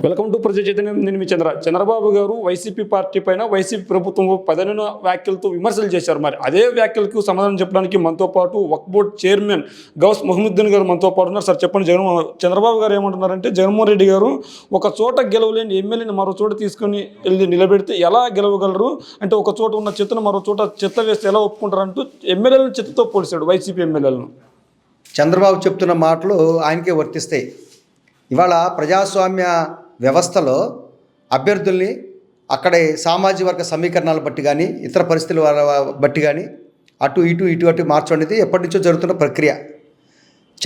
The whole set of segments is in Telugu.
వెల్కమ్ టు ప్రజా చైతన్యం. నేను మీ చంద్రబాబు గారు వైసీపీ పార్టీ పైన వైసీపీ ప్రభుత్వం పదనైన వ్యాఖ్యలతో విమర్శలు చేశారు. మరి అదే వ్యాఖ్యలకు సమాధానం చెప్పడానికి మనతో పాటు వక్ఫ్ బోర్డ్ చైర్మన్ గౌస్ మొహముద్దీన్ గారు మనతో పాటు ఉన్నారు. సార్ చెప్పండి, చంద్రబాబు గారు ఏమంటున్నారంటే జగన్మోహన్ రెడ్డి గారు ఒక చోట గెలవలేని ఎమ్మెల్యేని మరో చోట తీసుకుని వెళ్ళి నిలబెడితే ఎలా గెలవగలరు అంటే ఒక చోట ఉన్న చెత్తను మరో చోట చెత్త వేస్తే ఎలా ఒప్పుకుంటారంటూ ఎమ్మెల్యేలను చెత్తతో పోల్చాడు వైసీపీ ఎమ్మెల్యేలను. చంద్రబాబు చెప్తున్న మాటలు ఆయనకే వర్తిస్తాయి. ఇవాళ ప్రజాస్వామ్య వ్యవస్థలో అభ్యర్థుల్ని అక్కడే సామాజిక వర్గ సమీకరణాలు బట్టి కానీ ఇతర పరిస్థితుల బట్టి కానీ అటు ఇటు మార్చడం అనేది ఎప్పటి నుంచో జరుగుతున్న ప్రక్రియ.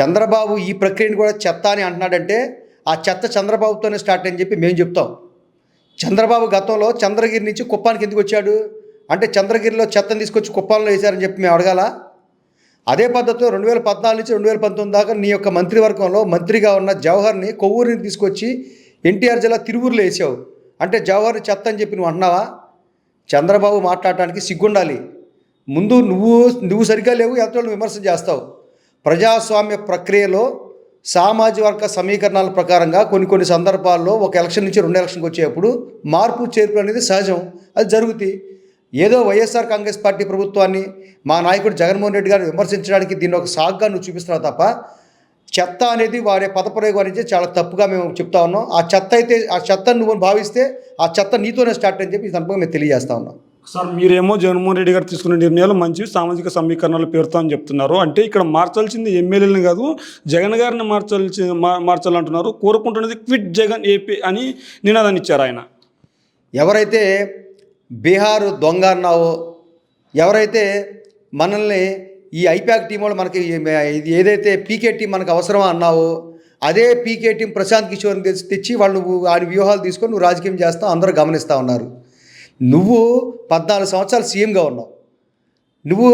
చంద్రబాబు ఈ ప్రక్రియను కూడా చెత్త అని అంటున్నాడంటే ఆ చెత్త చంద్రబాబుతోనే స్టార్ట్ అని చెప్పి మేము చెప్తాం. చంద్రబాబు గతంలో చంద్రగిరి నుంచి కుప్పానికి ఎందుకు వచ్చాడు అంటే చంద్రగిరిలో చెత్తను తీసుకొచ్చి కుప్పాలలో వేశారని చెప్పి మేము అడగాల. అదే పద్ధతిలో 2014 నుంచి 2019 దాకా నీ యొక్క మంత్రివర్గంలో మంత్రిగా ఉన్న జవహర్ని కొవ్వూరిని తీసుకొచ్చి ఎన్టీఆర్ జిల్లా తిరువూరులో వేసావు అంటే జవహర్ చెత్త అని చెప్పి నువ్వు అంటున్నావా? చంద్రబాబు మాట్లాడటానికి సిగ్గుండాలి. ముందు నువ్వు సరిగ్గా లేవు, ఎంతో విమర్శ చేస్తావు. ప్రజాస్వామ్య ప్రక్రియలో సామాజిక వర్గ సమీకరణాల ప్రకారంగా కొన్ని సందర్భాల్లో ఒక ఎలక్షన్ నుంచి 2 ఎలక్షన్కి వచ్చేటప్పుడు మార్పు చేర్పు అనేది సహజం, అది జరుగుతాయి. ఏదో వైఎస్ఆర్ కాంగ్రెస్ పార్టీ ప్రభుత్వాన్ని మా నాయకుడు జగన్మోహన్ రెడ్డి గారిని విమర్శించడానికి దీన్ని ఒక సాగ్గా నువ్వు చూపిస్తున్నావు తప్ప చెత్త అనేది వాడే పదప్రయోగం అనేది చాలా తప్పుగా మేము చెప్తా ఉన్నాం. ఆ చెత్తను నువ్వు భావిస్తే ఆ చెత్త నీతోనే స్టార్ట్ అని చెప్పి ఈ సందర్భంగా మేము తెలియజేస్తా ఉన్నాం. సార్ మీరేమో జగన్మోహన్ రెడ్డి గారు తీసుకున్న నిర్ణయాలు మంచివి, సామాజిక సమీకరణాలు పేరుతో అని చెప్తున్నారు. అంటే ఇక్కడ మార్చాల్సింది ఎమ్మెల్యేలను కాదు జగన్ గారిని మార్చాలంటున్నారు. కోరుకుంటున్నది క్విట్ జగన్ ఏపీ అని నినాదాన్ని ఇచ్చారు ఆయన. ఎవరైతే బీహారు దొంగ అన్నావో, ఎవరైతే మనల్ని ఈ ఐపాక్ టీం వాళ్ళు మనకి ఇది ఏదైతే పీకే టీం మనకు అవసరమా అన్నావో అదే పీకే టీం ప్రశాంత్ కిషోర్ని తెచ్చి వాళ్ళు ఆయన వ్యూహాలు తీసుకొని నువ్వు రాజకీయం చేస్తావు, అందరూ గమనిస్తూ ఉన్నారు. నువ్వు 14 సంవత్సరాలు సీఎంగా ఉన్నావు. నువ్వు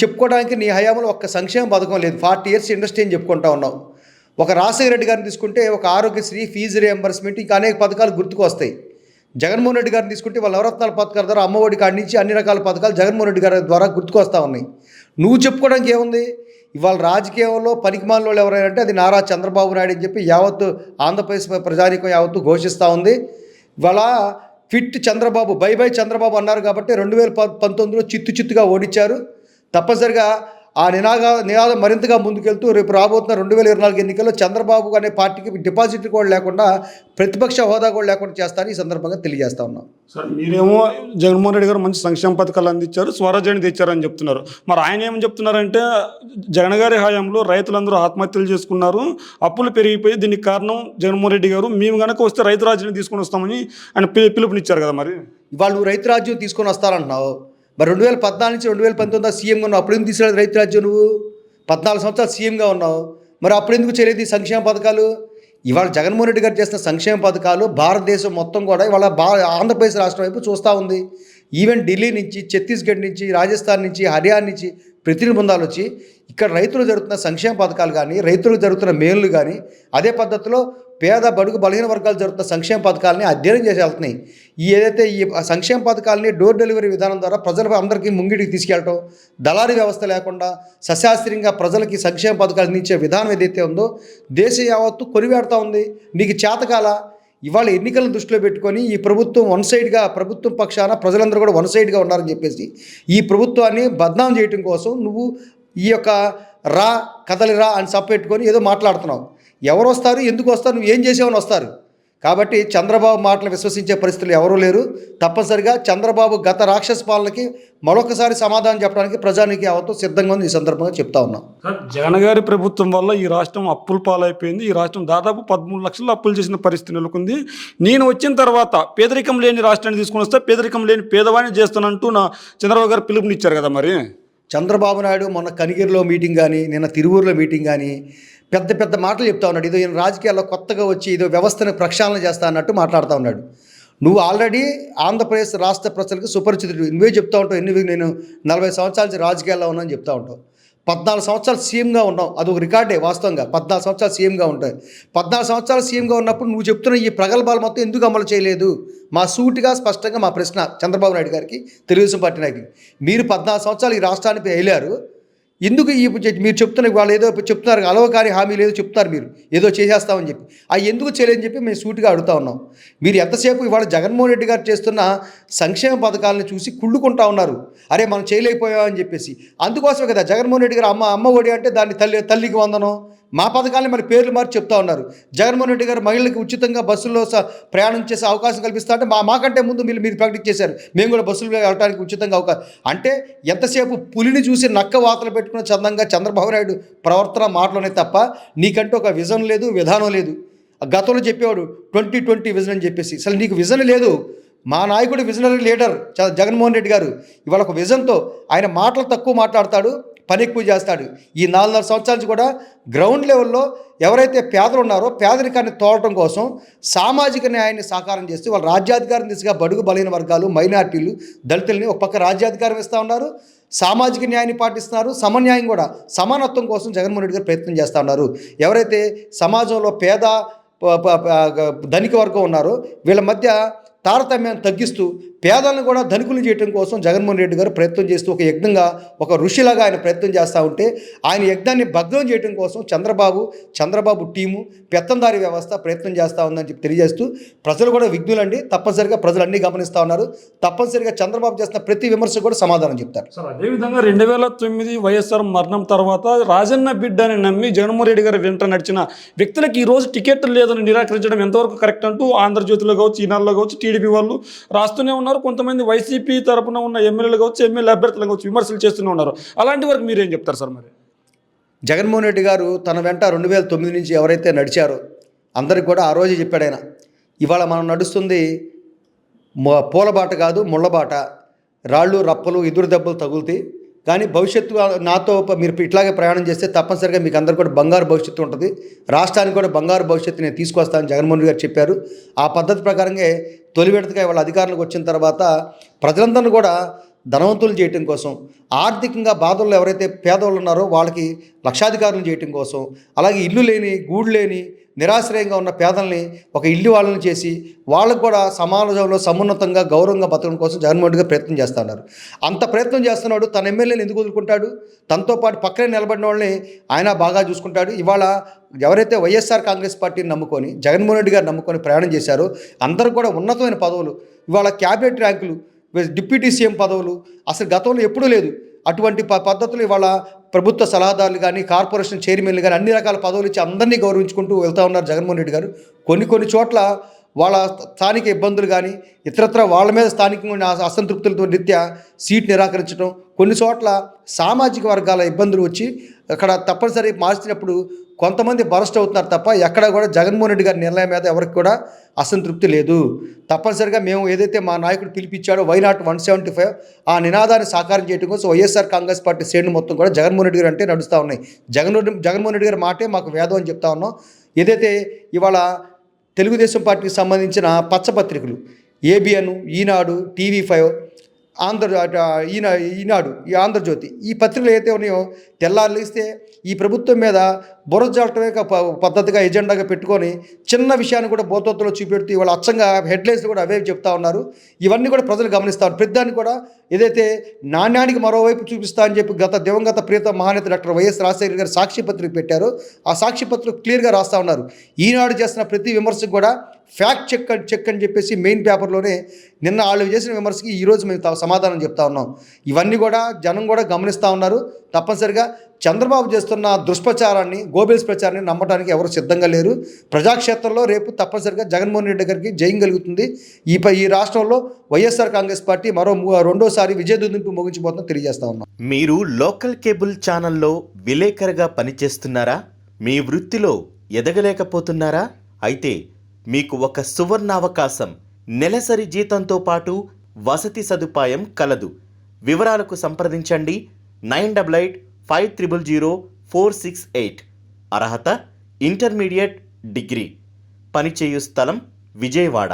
చెప్పుకోవడానికి నీ హయాంలో ఒక్క సంక్షేమ పథకం లేదు. 40 years ఇండస్ట్రీ అని చెప్పుకుంటా ఉన్నావు. ఒక రాజశేఖర రెడ్డి గారిని తీసుకుంటే ఒక ఆరోగ్యశ్రీ, ఫీజు రియంబర్స్మెంట్, ఇంకా అనేక పథకాలు గుర్తుకు వస్తాయి. జగన్మోహన్ రెడ్డి గారిని తీసుకుంటే వాళ్ళ నవరత్నాల పథకాల ద్వారా అమ్మఒడి కాడి నుంచి అన్ని రకాల పథకాలు జగన్మోహన్ రెడ్డి గారి ద్వారా గుర్తుకొస్తూ ఉన్నాయి. నువ్వు చెప్పుకోవడానికి ఏముంది? ఇవాళ రాజకీయంలో పనికిమాలిన వాళ్ళు ఎవరైనా అంటే అది నారా చంద్రబాబు నాయుడు అని చెప్పి యావత్తు ఆంధ్రప్రదేశ్ ప్రజానీకం యావత్తు ఘోషిస్తూ ఉంది. ఇవాళ ఫిట్ చంద్రబాబు, బై చంద్రబాబు అన్నారు కాబట్టి 2019లో చిత్తుగా ఓడించారు. తప్పనిసరిగా ఆ నినాదం మరింతగా ముందుకెళ్తూ రేపు రాబోతున్న 2024 ఎన్నికల్లో చంద్రబాబు అనే పార్టీకి డిపాజిట్ కూడా లేకుండా ప్రతిపక్ష హోదా కూడా లేకుండా చేస్తారని ఈ సందర్భంగా తెలియజేస్తా ఉన్నాం. సార్ మీరేమో జగన్మోహన్ రెడ్డి గారు మంచి సంక్షేమ పథకాలు అందించారు, స్వరాజ్యాన్ని తెచ్చారని చెప్తున్నారు. మరి ఆయన ఏమని చెప్తున్నారంటే జగన్ గారి హయాంలో రైతులందరూ ఆత్మహత్యలు చేసుకున్నారు, అప్పులు పెరిగిపోయి దీనికి కారణం జగన్మోహన్ రెడ్డి గారు, మేము కనుక వస్తే రైతు రాజ్యాన్ని తీసుకొని వస్తామని ఆయన పిలుపునిచ్చారు కదా. మరి ఇవాళ నువ్వు రైతు రాజ్యం తీసుకొని వస్తారంటున్నావు. మరి 2014 నుంచి 2019 సీఎంగా ఉన్నావు. అప్పుడు ఎందుకు తీసుకురాదు రైతు రాజ్యం? నువ్వు 14 సంవత్సరాలు సీఎంగా ఉన్నావు. మరి అప్పుడు ఎందుకు చేయలేదు ఈ సంక్షేమ పథకాలు? ఇవాళ జగన్మోహన్ రెడ్డి గారు చేసిన సంక్షేమ పథకాలు భారతదేశం మొత్తం కూడా ఇవాళ ఆంధ్రప్రదేశ్ రాష్ట్రం వైపు చూస్తూ ఉంది. ఈవెన్ ఢిల్లీ నుంచి, ఛత్తీస్గఢ్ నుంచి, రాజస్థాన్ నుంచి, హర్యానా నుంచి ప్రతినిధి బృందాలు వచ్చి ఇక్కడ రైతులు జరుగుతున్న సంక్షేమ పథకాలు కానీ, రైతులకు జరుగుతున్న మేలులు కానీ, అదే పద్ధతిలో పేద బడుగు బలహీన వర్గాలు జరుగుతున్న సంక్షేమ పథకాలని అధ్యయనం చేసి వెళ్తున్నాయి. ఏదైతే ఈ సంక్షేమ పథకాలని డోర్ డెలివరీ విధానం ద్వారా ప్రజల అందరికీ ముంగిడికి తీసుకెళ్ళటం, దళారీ వ్యవస్థ లేకుండా సశాస్త్రీయంగా ప్రజలకి సంక్షేమ పథకాలు అందించే విధానం ఏదైతే ఉందో దేశ యావత్తు కొనివేడుతూ ఉంది. నీకు చేతకాల ఇవాళ ఎన్నికలను దృష్టిలో పెట్టుకొని ఈ ప్రభుత్వం వన్ సైడ్గా, ప్రభుత్వం పక్షాన ప్రజలందరూ కూడా వన్ సైడ్గా ఉన్నారని చెప్పేసి ఈ ప్రభుత్వాన్ని బద్నాం చేయడం కోసం నువ్వు ఈ యొక్క కదలిరా అని సప్పెట్టుకొని ఏదో మాట్లాడుతున్నావు. ఎవరు వస్తారు, ఎందుకు వస్తారు, నువ్వు ఏం చేసావని వస్తారు. కాబట్టి చంద్రబాబు మాటలు విశ్వసించే పరిస్థితులు ఎవరూ లేరు. తప్పనిసరిగా చంద్రబాబు గత రాక్షస పాలనకి మరొకసారి సమాధానం చెప్పడానికి ప్రజానికి యావత్తు సిద్ధంగా ఉంది. ఈ సందర్భంగా చెప్తా ఉన్నాం. జగన్ గారి ప్రభుత్వం వల్ల ఈ రాష్ట్రం అప్పుల పాలైపోయింది. ఈ రాష్ట్రం దాదాపు 13 లక్షల అప్పులు చేసిన పరిస్థితి నెలకొంది. నేను వచ్చిన తర్వాత పేదరికం లేని రాష్ట్రాన్ని తీసుకుని వస్తే పేదరికం లేని పేదవాడిని చేస్తానంటూ చంద్రబాబు గారు పిలుపునిచ్చారు కదా. మరి చంద్రబాబు నాయుడు మొన్న కనిగిరిలో మీటింగ్ కానీ, నిన్న తిరువూరులో మీటింగ్ కానీ పెద్ద మాటలు చెప్తా ఉన్నాడు. ఇదో ఈయన రాజకీయాల్లో కొత్తగా వచ్చి ఇదో వ్యవస్థను ప్రక్షాళన చేస్తా అన్నట్టు మాట్లాడుతూ ఉన్నాడు. నువ్వు ఆల్రెడీ ఆంధ్రప్రదేశ్ రాష్ట్ర ప్రజలకు సుపరిచితుడు. నువ్వే చెప్తా ఉంటావు, నేను 40 సంవత్సరాల నుంచి రాజకీయాల్లో ఉన్నానని చెప్తా ఉంటావు. 14 సంవత్సరాలు సీఎంగా ఉన్నావు, అది ఒక రికార్డే. వాస్తవంగా 14 సంవత్సరాలు సీఎంగా ఉంటాయి. 14 సంవత్సరాలు సీఎంగా ఉన్నప్పుడు నువ్వు చెప్తున్న ఈ ప్రగల్భాలు మొత్తం ఎందుకు అమలు చేయలేదు? మా సూటిగా స్పష్టంగా మా ప్రశ్న చంద్రబాబు నాయుడు గారికి, తెలుగుదేశం పార్టీ నాయకులు. మీరు 14 సంవత్సరాలు ఈ రాష్ట్రాన్ని వెళ్ళారు. ఎందుకు మీరు చెప్తున్న వాళ్ళు ఏదో చెప్తున్నారు, అలవకారి హామీలు ఏదో చెప్తున్నారు, మీరు ఏదో చేసేస్తామని చెప్పి అవి ఎందుకు చేయలేదని చెప్పి మేము సూటిగా అడుగుతా ఉన్నాం. మీరు ఎంతసేపు ఇవాళ జగన్మోహన్ రెడ్డి గారు చేస్తున్న సంక్షేమ పథకాలను చూసి కుళ్ళుకుంటా ఉన్నారు, అరే మనం చేయలేకపోయామని చెప్పేసి. అందుకోసమే కదా జగన్మోహన్ రెడ్డి గారు అమ్మ ఒడి అంటే దాన్ని తల్లికి వందనం, మా పథకాలని మరి పేర్లు మార్చి చెప్తా ఉన్నారు. జగన్మోహన్ రెడ్డి గారు మహిళలకు ఉచితంగా బస్సుల్లో ప్రయాణం చేసే అవకాశం కల్పిస్తా అంటే మాకంటే ముందు మీరు ప్రకటించేశారు, మేము కూడా బస్సులు వెళ్ళడానికి ఉచితంగా అవకాశం. అంటే ఎంతసేపు పులిని చూసి నక్క వాతలు పెట్టుకున్న చందంగా చంద్రబాబు నాయుడు ప్రవర్తన మాటలోనే తప్ప నీకంటూ ఒక విజన్ లేదు, విధానం లేదు. గతంలో చెప్పేవాడు 2020 విజన్ అని చెప్పేసి, అసలు నీకు విజన్ లేదు. మా నాయకుడు విజనరీ లీడర్ జగన్మోహన్ రెడ్డి గారు ఇవాళ ఒక విజన్తో, ఆయన మాటలు తక్కువ మాట్లాడతాడు, పని ఎక్కువ చేస్తాడు. ఈ 4.5 సంవత్సరాల నుంచి కూడా గ్రౌండ్ లెవెల్లో ఎవరైతే పేదలు ఉన్నారో పేదరికాన్ని తోలటం కోసం సామాజిక న్యాయాన్ని సాకారం చేస్తూ వాళ్ళ రాజ్యాధికారం దిశగా బడుగు బలైన వర్గాలు, మైనార్టీలు, దళితుల్ని ఒక పక్క రాజ్యాధికారం ఇస్తూ ఉన్నారు, సామాజిక న్యాయాన్ని పాటిస్తున్నారు, సమన్యాయం కూడా సమానత్వం కోసం జగన్మోహన్ రెడ్డి గారు ప్రయత్నం చేస్తూ ఉన్నారు. ఎవరైతే సమాజంలో పేద ధనిక వర్గం ఉన్నారో వీళ్ళ మధ్య తారతమ్యాన్ని తగ్గిస్తూ పేదలను కూడా ధనికులు చేయడం కోసం జగన్మోహన్ రెడ్డి గారు ప్రయత్నం చేస్తూ ఒక యజ్ఞంగా, ఒక ఋషిలాగా ఆయన ప్రయత్నం చేస్తూ ఉంటే ఆయన యజ్ఞాన్ని భగ్నం చేయడం కోసం చంద్రబాబు టీము పెత్తందారి వ్యవస్థ ప్రయత్నం చేస్తూ ఉందని చెప్పి తెలియజేస్తూ, ప్రజలు కూడా విఘ్నులండి, తప్పనిసరిగా ప్రజలు అన్నీ గమనిస్తూ ఉన్నారు, తప్పనిసరిగా చంద్రబాబు చేస్తున్న ప్రతి విమర్శ కూడా సమాధానం చెప్తారు. సార్ అదేవిధంగా 2009 వైఎస్ఆర్ మరణం తర్వాత రాజన్న బిడ్డ అని నమ్మి జగన్మోహన్ రెడ్డి గారు వెంట నడిచిన వ్యక్తులకు ఈ రోజు టికెట్ లేదని నిరాకరించడం ఎంతవరకు కరెక్ట్ అంటూ ఆంధ్రజ్యోతిలో కావచ్చు, ఈనాడులో కావచ్చు, టీడీపీ వాళ్ళు రాస్తూనే ఉన్నారు. కొంతమంది వైసీపీ తరపున ఉన్న ఎమ్మెల్యేలు కావచ్చు, ఎమ్మెల్యే అభ్యర్థులు కావచ్చు విమర్శలు చేస్తూనే ఉన్నారు. అలాంటి వరకు మీరేం చెప్తారు సార్? మరి జగన్మోహన్ రెడ్డి గారు తన వెంట 2009 నుంచి ఎవరైతే నడిచారో అందరికి కూడా ఆ రోజే చెప్పాడు ఆయన, ఇవాళ మనం నడుస్తుంది పూలబాట కాదు ముళ్ళబాట, రాళ్ళు రప్పలు ఎదురు దెబ్బలు తగులుతాయి, కానీ భవిష్యత్తు నాతో మీరు ఇట్లాగే ప్రయాణం చేస్తే తప్పనిసరిగా మీకు అందరు కూడా బంగారు భవిష్యత్తు ఉంటుంది, రాష్ట్రానికి కూడా బంగారు భవిష్యత్తు నేను తీసుకొస్తానని జగన్మోహన్ రెడ్డి గారు చెప్పారు. ఆ పద్ధతి ప్రకారంగా తొలి విడతగా వాళ్ళ అధికారంలోకి వచ్చిన తర్వాత ప్రజలందరినీ కూడా ధనవంతులు చేయటం కోసం, ఆర్థికంగా బాధల్లో ఎవరైతే పేదవాళ్ళు ఉన్నారో వాళ్ళకి లక్షాధికారులు చేయటం కోసం, అలాగే ఇల్లు లేని గూడు లేని నిరాశ్రయంగా ఉన్న పేదల్ని ఒక ఇల్లు వాళ్ళని చేసి వాళ్ళకు కూడా సమాజంలో సమున్నతంగా గౌరవంగా బతకడం కోసం జగన్మోహన్ రెడ్డి గారు ప్రయత్నం చేస్తున్నారు. అంత ప్రయత్నం చేస్తున్నాడు, తన ఎమ్మెల్యేని ఎందుకు వదులుకుంటాడు? తనతో పాటు పక్కనే నిలబడిన వాళ్ళని ఆయన బాగా చూసుకుంటాడు. ఇవాళ ఎవరైతే వైఎస్ఆర్ కాంగ్రెస్ పార్టీని నమ్ముకొని జగన్మోహన్ రెడ్డి గారు నమ్ముకొని ప్రయాణం చేశారో అందరూ కూడా ఉన్నతమైన పదవులు, ఇవాళ క్యాబినెట్ ర్యాంకులు, డిప్యూటీ సీఎం పదవులు అసలు గతంలో ఎప్పుడూ లేదు. అటువంటి పద్ధతులు ఇవాళ ప్రభుత్వ సలహాదారులు కానీ, కార్పొరేషన్ చైర్మన్లు కానీ అన్ని రకాల పదవులు ఇచ్చి అందరినీ గౌరవించుకుంటూ వెళ్తూ ఉన్నారు జగన్మోహన్ రెడ్డి గారు. కొన్ని చోట్ల వాళ్ళ స్థానిక ఇబ్బందులు కానీ ఇతరత్ర వాళ్ళ మీద స్థానికంగా అసంతృప్తులతో రీత్యా సీట్ నిరాకరించడం, కొన్ని చోట్ల సామాజిక వర్గాల ఇబ్బందులు వచ్చి అక్కడ తప్పనిసరి మార్చినప్పుడు కొంతమంది బరస్ట్ అవుతున్నారు తప్ప ఎక్కడ కూడా జగన్మోహన్ రెడ్డి గారి నిర్ణయం మీద ఎవరికి కూడా అసంతృప్తి లేదు. తప్పనిసరిగా మేము ఏదైతే మా నాయకుడు పిలిపించాడో వైనాట్ 175 ఆ నినాదాన్ని సాకారం చేయడం కోసం వైఎస్ఆర్ కాంగ్రెస్ పార్టీ శ్రేణులు మొత్తం కూడా జగన్మోహన్ రెడ్డి గారు అంటే నడుస్తూ ఉన్నాయి. జగన్మోహన్ రెడ్డి గారి మాటే మాకు వేదం అని చెప్తా ఉన్నాం. ఏదైతే ఇవాళ తెలుగుదేశం పార్టీకి సంబంధించిన పచ్చపత్రికలు ఏబిఎన్, ఈనాడు, TV5, ఈనాడు, ఈ ఆంధ్రజ్యోతి, ఈ పత్రికలు ఏదైతే ఉన్నాయో తెల్లారులు ఇస్తే ఈ ప్రభుత్వం మీద బురద జల్లటమే పద్ధతిగా ఎజెండాగా పెట్టుకొని చిన్న విషయాన్ని కూడా బోతోత్తులో చూపెడుతూ ఇవాళ అచ్చంగా హెడ్లైన్స్ కూడా అవే చెప్తా ఉన్నారు. ఇవన్నీ కూడా ప్రజలు గమనిస్తారు. ప్రతిదాన్ని కూడా ఏదైతే నాణ్యానికి మరోవైపు చూపిస్తా అని చెప్పి దివంగత ప్రియతమ మహానేత డాక్టర్ వైఎస్ రాజశేఖర గారు సాక్షి పత్రిక పెట్టారో ఆ సాక్షి పత్రిక క్లియర్గా రాస్తూ ఉన్నారు. ఈనాడు చేస్తున్న ప్రతి విమర్శకు కూడా ఫ్యాక్ట్ చెక్ అని చెప్పేసి మెయిన్ పేపర్లోనే నిన్న వాళ్ళు చేసిన విమర్శకి ఈరోజు మేము సమాధానం చెప్తా ఉన్నాం. ఇవన్నీ కూడా జనం కూడా గమనిస్తూ ఉన్నారు. తప్పనిసరిగా చంద్రబాబు చేస్తున్న దుష్ప్రచారాన్ని, గోబెల్స్ ప్రచారాన్ని నమ్మడానికి ఎవరు సిద్ధంగా లేరు. ప్రజాక్షేత్రంలో రేపు తప్పనిసరిగా జగన్మోహన్ రెడ్డి గారికి జయం కలుగుతుంది. ఈ రాష్ట్రంలో వైఎస్ఆర్ కాంగ్రెస్ పార్టీ రెండోసారి విజయదుందుకు ముగించిపోతుందని తెలియజేస్తా ఉన్నాం. మీరు లోకల్ కేబుల్ ఛానల్లో విలేకరుగా పనిచేస్తున్నారా? మీ వృత్తిలో ఎదగలేకపోతున్నారా? అయితే మీకు ఒక సువర్ణావకాశం. నెలసరి జీతంతో పాటు వసతి సదుపాయం కలదు. వివరాలకు సంప్రదించండి 9885000468. అర్హత ఇంటర్మీడియట్ డిగ్రీ. పనిచేయు స్థలం విజయవాడ.